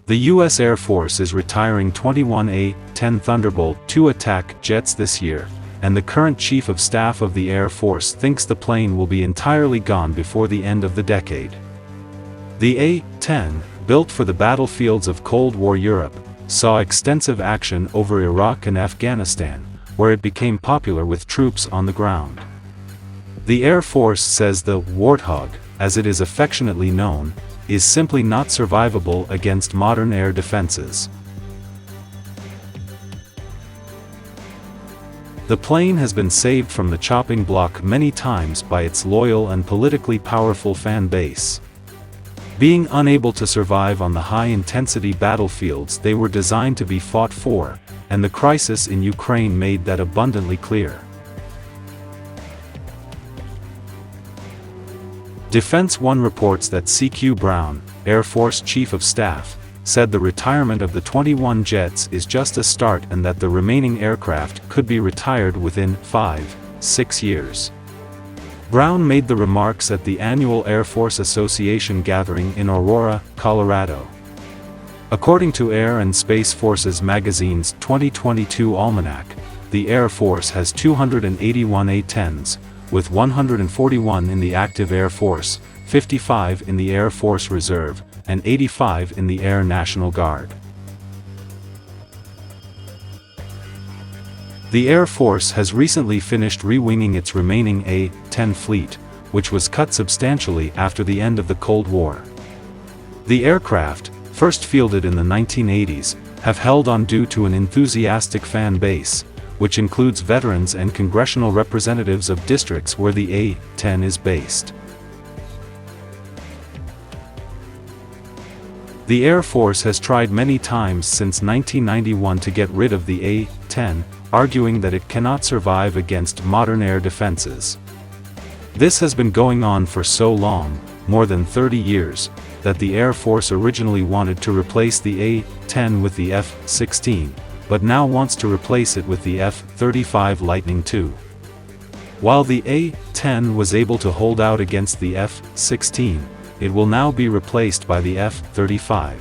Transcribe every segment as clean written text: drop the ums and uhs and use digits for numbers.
The U.S. Air Force is retiring 21 A-10 Thunderbolt II attack jets this year, and the current Chief of Staff of the Air Force thinks the plane will be entirely gone before the end of the decade. The A-10, built for the battlefields of Cold War Europe, saw extensive action over Iraq and Afghanistan, where it became popular with troops on the ground. The Air Force says the Warthog, as it is affectionately known, is simply not survivable against modern air defenses. The plane has been saved from the chopping block many times by its loyal and politically powerful fan base. Being unable to survive on the high-intensity battlefields they were designed to be fought for, and the crisis in Ukraine made that abundantly clear. Defense One reports that C.Q. Brown, Air Force Chief of Staff, said the retirement of the 21 jets is just a start and that the remaining aircraft could be retired within 5-6 years. Brown made the remarks at the annual Air Force Association gathering in Aurora, Colorado. According to Air and Space Forces magazine's 2022 almanac, the Air Force has 281 A-10s, with 141 in the active Air Force, 55 in the Air Force Reserve, and 85 in the Air National Guard. The Air Force has recently finished re-winging its remaining A-10 fleet, which was cut substantially after the end of the Cold War. The aircraft, first fielded in the 1980s, have held on due to an enthusiastic fan base, which includes veterans and congressional representatives of districts where the A-10 is based. The Air Force has tried many times since 1991 to get rid of the A-10, arguing that it cannot survive against modern air defenses. This has been going on for so long, more than 30 years, that the Air Force originally wanted to replace the A-10 with the F-16, but now wants to replace it with the F-35 Lightning II. While the A-10 was able to hold out against the F-16, it will now be replaced by the F-35.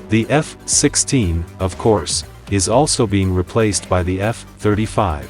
The F-16, of course, is also being replaced by the F-35.